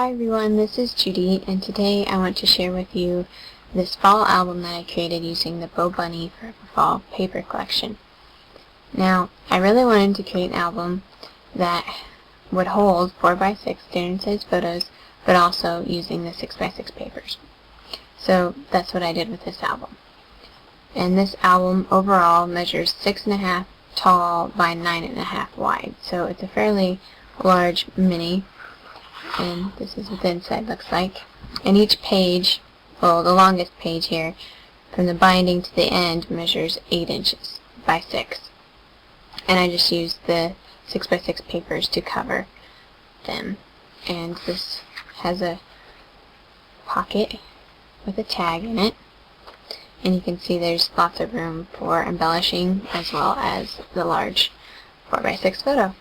Hi everyone, this is Judy, and today I want to share with you this fall album that I created using the Bo Bunny Forever Fall paper collection. Now, I really wanted to create an album that would hold 4x6 standard size photos, but also using the 6x6 papers. So that's what I did with this album. And this album overall measures 6.5 tall by 9.5 wide, so it's a fairly large mini. And this is what the inside looks like. And each page, well, the longest page here, from the binding to the end, measures 8 inches by 6. And I just used the 6x6 papers to cover them. And this has a pocket with a tag in it. And you can see there's lots of room for embellishing as well as the large 4x6 photo.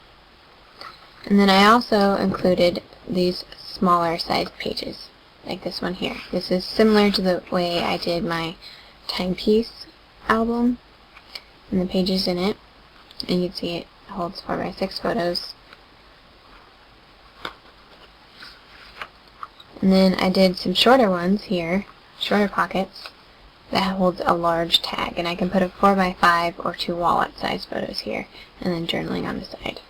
And then I also included these smaller sized pages, like this one here. This is similar to the way I did my timepiece album, and the pages in it. And you can see it holds 4x6 photos. And then I did some shorter ones here, shorter pockets, that holds a large tag. And I can put a 4x5 or 2 wallet sized photos here, and then journaling on the side.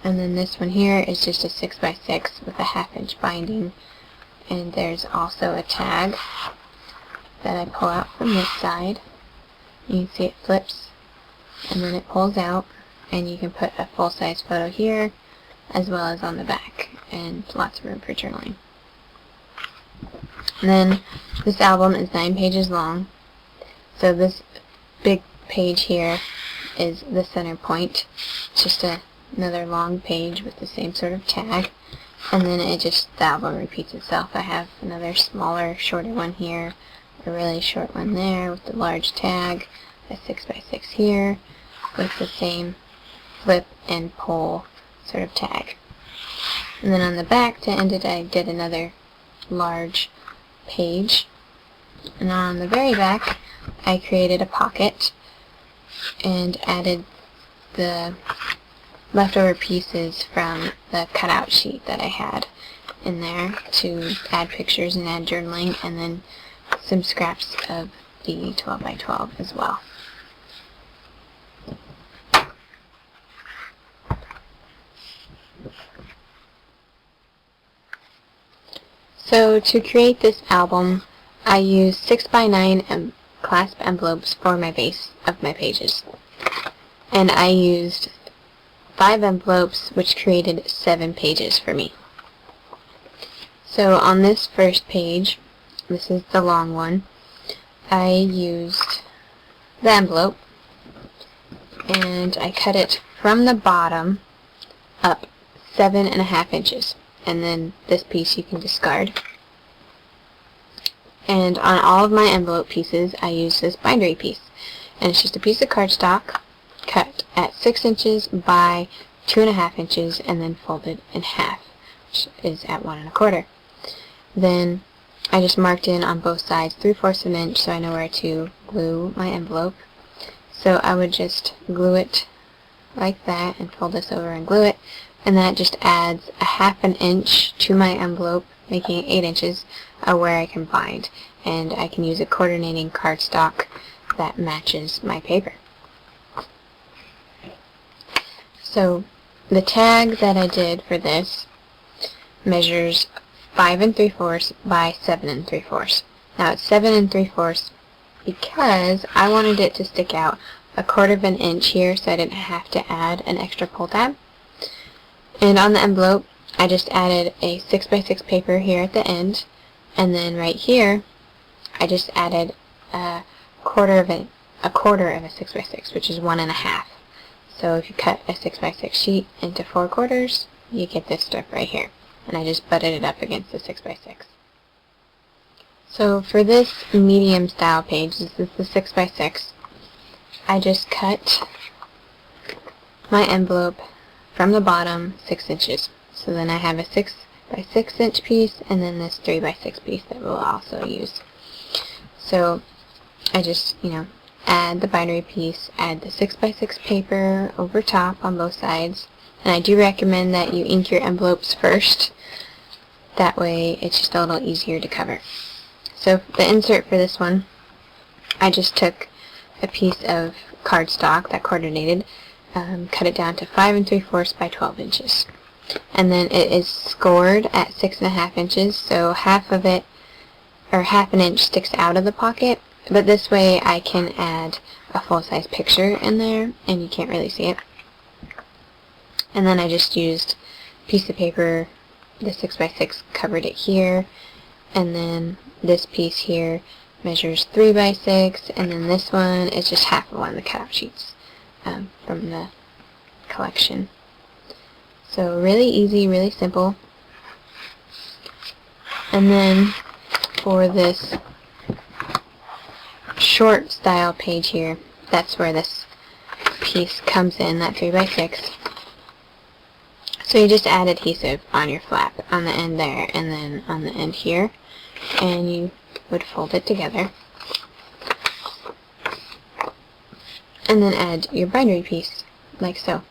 And then this one here is just a 6x6 with a 1/2 inch binding. And there's also a tag that I pull out from this side. You can see it flips and then it pulls out, and you can put a full-size photo here as well as on the back, and lots of room for journaling. And then this album is 9 pages long, so this big page here is the center point. It's just another long page with the same sort of tag, and then the album repeats itself. I have another smaller, shorter one here, a really short one there with the large tag, a 6x6 here with the same flip and pull sort of tag. And then on the back to end it, I did another large page, and on the very back I created a pocket and added the leftover pieces from the cutout sheet that I had in there to add pictures and add journaling, and then some scraps of the 12x12 as well. So to create this album, I used 6x9 clasp envelopes for my base of my pages. And I used 5 envelopes, which created 7 pages for me. So on this first page, this is the long one, I used the envelope and I cut it from the bottom up 7.5 inches, and then this piece you can discard. And on all of my envelope pieces I used this bindery piece, and it's just a piece of cardstock cut at 6 inches by 2.5 inches and then folded in half, which is at 1 1/4. Then I just marked in on both sides 3/4 of an inch so I know where to glue my envelope. So I would just glue it like that and fold this over and glue it, and that just adds a 1/2 inch to my envelope, making it 8 inches where I can bind, and I can use a coordinating cardstock that matches my paper. So the tag that I did for this measures 5 3/4 by 7 3/4. Now it's 7 3/4 because I wanted it to stick out 1/4 of an inch here, so I didn't have to add an extra pull tab. And on the envelope I just added a 6x6 paper here at the end, and then right here I just added a quarter of a 6x6, which is 1 1/2. So if you cut a 6x6 sheet into 4 quarters, you get this strip right here. And I just butted it up against the 6x6. So for this medium style page, this is the 6x6, I just cut my envelope from the bottom 6 inches. So then I have a 6x6 inch piece, and then this 3x6 piece that we'll also use. So I just, add the bindery piece, add the 6x6 paper over top on both sides, And I do recommend that you ink your envelopes first. That way it's just a little easier to cover. So the insert for this one, I just took a piece of cardstock that coordinated, cut it down to 5 3/4 by 12 inches. And then it is scored at 6.5 inches, so half of it, or half an inch, sticks out of the pocket, but this way I can add a full-size picture in there and you can't really see it. And then I just used a piece of paper, the 6x6 covered it here, and then this piece here measures 3x6, and then this one is just half of one of the cutout sheets from the collection. So really easy, really simple. And then for this short style page here, that's where this piece comes in, that 3x6. So you just add adhesive on your flap on the end there and then on the end here, and you would fold it together and then add your bindery piece like so.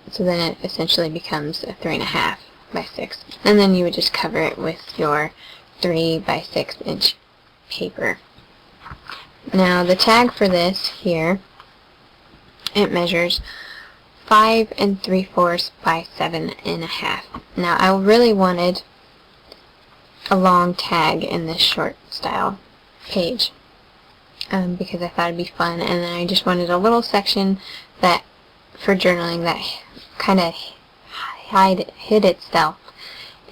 So then it essentially becomes a 3.5 by 6, and then you would just cover it with your 3 by 6 inch paper. Now the tag for this here, it measures 5 3/4 by 7.5. Now I really wanted a long tag in this short style page because I thought it'd be fun, and then I just wanted a little section that for journaling that kind of hid itself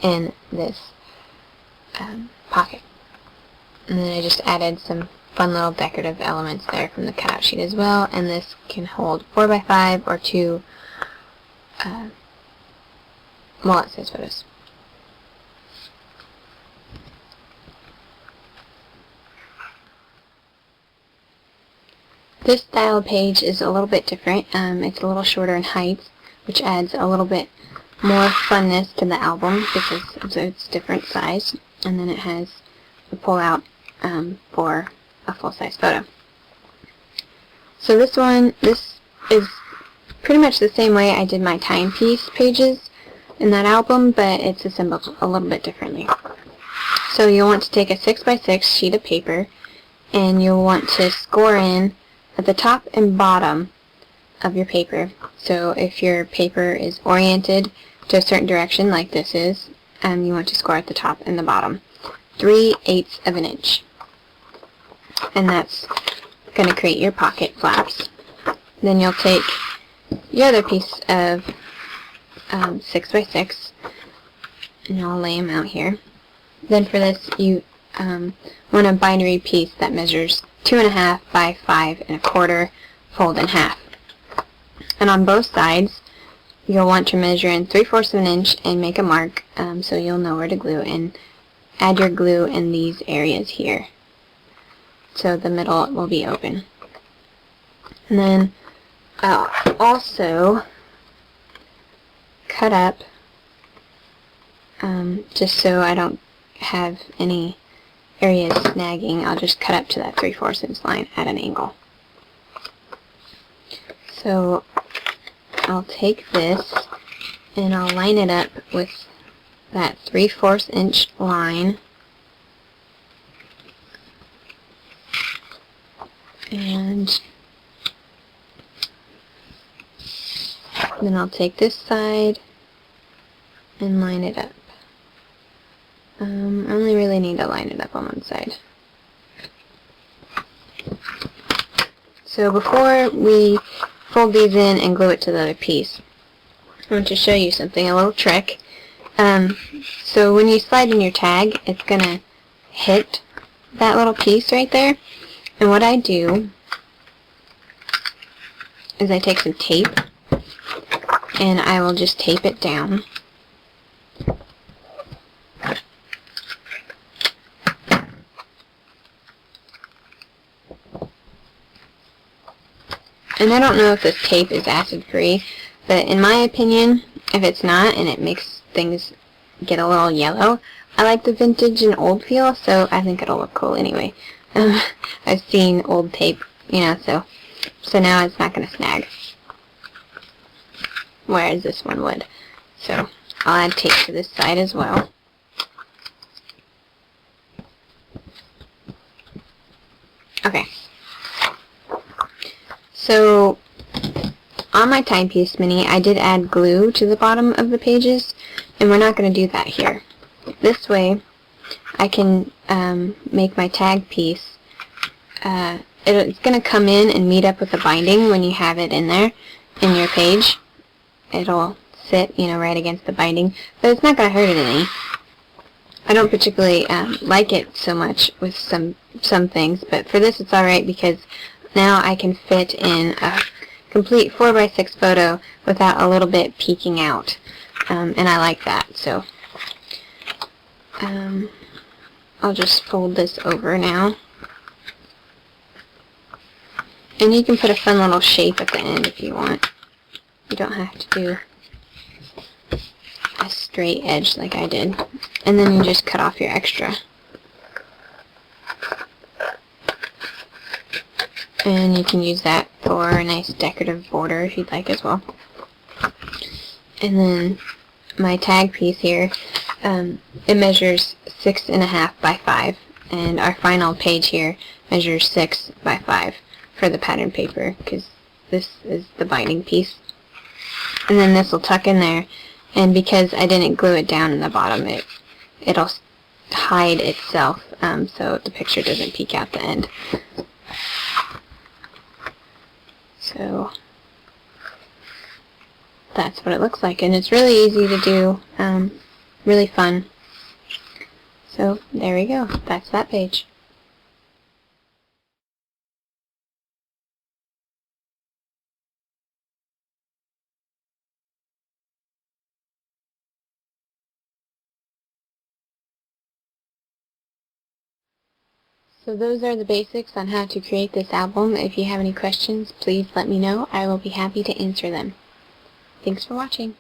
in this pocket. And then I just added some fun little decorative elements there from the cutout sheet as well, and this can hold 4x5 or 2 wallet-size photos. This style page is a little bit different. It's a little shorter in height, which adds a little bit more funness to the album because of its different size, and then it has a pull-out for a full-size photo. So this is pretty much the same way I did my timepiece pages in that album, but it's assembled a little bit differently. So you'll want to take a 6x6 sheet of paper, and you'll want to score in at the top and bottom of your paper. So if your paper is oriented to a certain direction like this is, you want to score at the top and the bottom 3/8 of an inch. And that's going to create your pocket flaps. Then you'll take your other piece of 6x6 and I'll lay them out here. Then for this you want a bindery piece that measures 2.5 by 5 1/4, fold in half. And on both sides you'll want to measure in 3/4 of an inch and make a mark so you'll know where to glue, and add your glue in these areas here so the middle will be open. And then I'll also cut up just so I don't have any areas snagging. I'll just cut up to that 3/4 inch line at an angle. So I'll take this and I'll line it up with that 3/4 inch line, and then I'll take this side and line it up. I only really need to line it up on one side. So before we fold these in and glue it to the other piece, I want to show you something, a little trick. So when you slide in your tag, it's going to hit that little piece right there. And what I do is I take some tape and I will just tape it down. And I don't know if this tape is acid-free, but in my opinion, if it's not and it makes things get a little yellow, I like the vintage and old feel, so I think it'll look cool anyway. I've seen old tape, you know, so now it's not going to snag. whereas this one would. So I'll add tape to this side as well. Okay. So on my timepiece mini, I did add glue to the bottom of the pages, and we're not going to do that here. This way, I can make my tag piece. It's going to come in and meet up with the binding when you have it in there in your page. It'll sit, right against the binding, but it's not going to hurt it any. I don't particularly like it so much with some things, but for this it's alright because now I can fit in a complete 4x6 photo without a little bit peeking out, and I like that. So I'll just fold this over now, and you can put a fun little shape at the end if you want. You don't have to do a straight edge like I did, and then you just cut off your extra. And you can use that for a nice decorative border if you'd like as well. And then my tag piece here, it measures 6.5 by 5, and our final page here measures 6 by 5 for the pattern paper, because this is the binding piece. And then this will tuck in there, and because I didn't glue it down in the bottom, it'll hide itself, so the picture doesn't peek out the end. So that's what it looks like, and it's really easy to do, really fun. So there we go, that's that page. So those are the basics on how to create this album. If you have any questions, please let me know. I will be happy to answer them. Thanks for watching.